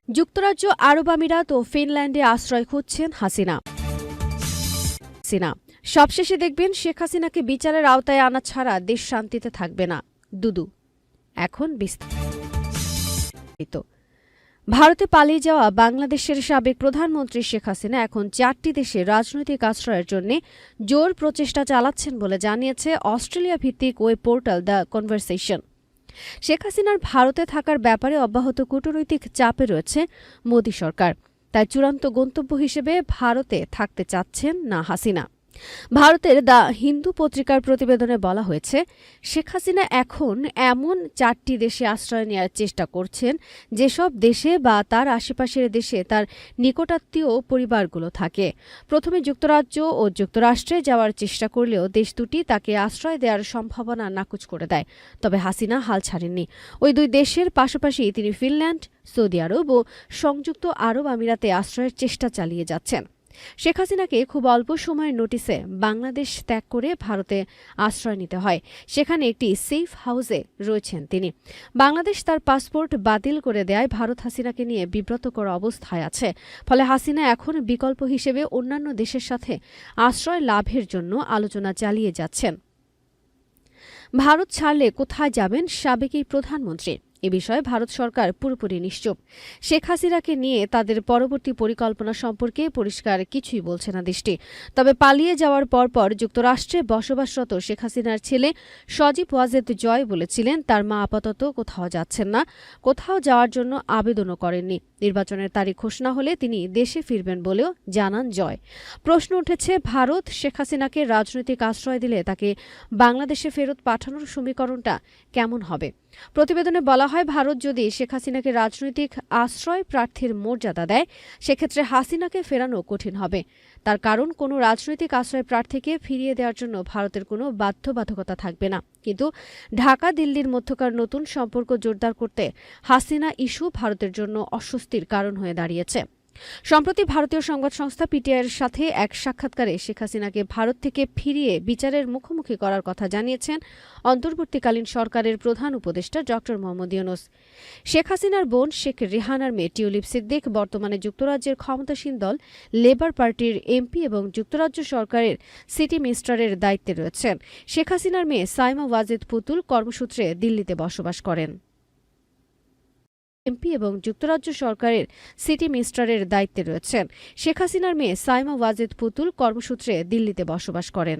যুক্তরাজ্য, আরব আমিরাত ও ফিনল্যান্ডে আশ্রয় খুঁজছেন হাসিনা। সবশেষে দেখবেন শেখ হাসিনাকে বিচারের আওতায় আনা ছাড়া দেশ শান্তিতে থাকবে না। দুদু। এখন বিস্তারিত। ভারতে পালিয়ে যাওয়া বাংলাদেশের সাবেক প্রধানমন্ত্রী শেখ হাসিনা এখন 4টি দেশে রাজনৈতিক আশ্রয়ের জন্য জোর প্রচেষ্টা চালাচ্ছেন বলে জানিয়েছে অস্ট্রেলিয়া ভিত্তিক web portal the conversation. Sheikh হাসিনার ভারতে থাকার ব্যাপারে অব্যাহত কূটনৈতিক চাপে রয়েছে মোদী সরকার। তাই চূড়ান্ত গন্তব্য হিসেবে ভারতে থাকতে চাচ্ছেন না হাসিনা। ভারতের দ্য হিন্দু পত্রিকার প্রতিবেদনে বলা হয়েছে, শেখ হাসিনা এখন এমন 4টি দেশে আশ্রয় নেওয়ার চেষ্টা করছেন যেসব দেশে বা তার আশেপাশের দেশে তার নিকটাত্মীয় পরিবারগুলো থাকে। প্রথমে যুক্তরাজ্য ও যুক্তরাষ্ট্রে যাওয়ার চেষ্টা করলেও দেশ দুটি তাকে আশ্রয় দেওয়ার সম্ভাবনা নাকচ করে দেয়। তবে হাসিনা হাল ছাড়েননি। ওই দুই দেশের পাশাপাশি তিনি ফিনল্যান্ড, সৌদি আরব ও সংযুক্ত আরব আমিরাতে আশ্রয়ের চেষ্টা চালিয়ে যাচ্ছেন। শেখ হাসিনাকে খুব অল্প সময়ের নোটিসে বাংলাদেশ ত্যাগ করে ভারতে আশ্রয় নিতে হয়। সেখানে একটি সেফ হাউসে রয়েছেন তিনি। বাংলাদেশ তার পাসপোর্ট বাতিল করে দেয় ভারত হাসিনাকে নিয়ে বিব্রতকর অবস্থায় আছে। ফলে হাসিনা এখন বিকল্প হিসেবে অন্যান্য দেশের সাথে আশ্রয় লাভের জন্য আলোচনা চালিয়ে যাচ্ছেন। ভারত ছাড়লে কোথায় যাবেন সাবেক এই প্রধানমন্ত্রী? এ বিষয়ে ভারত সরকার পুরোপুরি নিশ্চুপ। শেখ হাসিনাকে নিয়ে তাদের পরবর্তী পরিকল্পনা সম্পর্কে পরিষ্কার কিছুই বলছে না দেশটি। তবে পালিয়ে যাওয়ার পরপর যুক্তরাষ্ট্রে বসবাসরত শেখ হাসিনার ছেলে সজীব ওয়াজেদ জয় বলেছিলেন, তার মা আপাতত কোথাও যাচ্ছেন না, কোথাও যাওয়ার জন্য আবেদনও করেননি। নির্বাচনের তারিখ ঘোষণা হলে তিনি দেশে ফিরবেন বলেও জানান জয়। প্রশ্ন উঠেছে, ভারত শেখ হাসিনাকে রাজনৈতিক আশ্রয় দিলে তাকে বাংলাদেশে ফেরত পাঠানোর সমীকরণটা কেমন হবে? প্রতিবেদনে বলা হয়, ভারত যদি শেখ হাসিনাকে রাজনৈতিক আশ্রয় প্রার্থীর মর্যাদা দেয়, সেক্ষেত্রে হাসিনাকে ফেরানো কঠিন হবে। তার কারণ, কোনো রাজনৈতিক আশ্রয় প্রার্থীকে ফিরিয়ে দেওয়ার জন্য ভারতের কোনো বাধ্যবাধকতা থাকবে না। কিন্তু ঢাকা দিল্লির মধ্যকার নতুন সম্পর্ক জোরদার করতে হাসিনা ইস্যু ভারতের জন্য অস্বস্তির কারণ হয়ে দাঁড়িয়েছে। সম্প্রতি ভারতীয় সংবাদ সংস্থা পিটিআইয়ের সাথে এক সাক্ষাৎকারে শেখ হাসিনাকে ভারত থেকে ফিরিয়ে বিচারের মুখোমুখি করার কথা জানিয়েছেন অন্তর্বর্তীকালীন সরকারের প্রধান উপদেষ্টা ড মোহাম্মদ ইউনূস। শেখ হাসিনার বোন শেখ রেহানার মেয়ে টিউলিপ সিদ্দিক বর্তমানে যুক্তরাজ্যের ক্ষমতাসীন দল লেবার পার্টির এমপি এবং যুক্তরাজ্য সরকারের সিটি মিনিস্টারের দায়িত্বে রয়েছেন। শেখ হাসিনার মেয়ে সাইমা ওয়াজেদ পুতুল কর্মসূত্রে দিল্লিতে বসবাস করেন। এমপি এবং যুক্তরাজ্য সরকারের সিটি মিনিস্টারের দায়িত্বে রয়েছেন। শেখ হাসিনার মেয়ে সাইমা ওয়াজেদ পুতুল কর্মসূত্রে দিল্লিতে বসবাস করেন।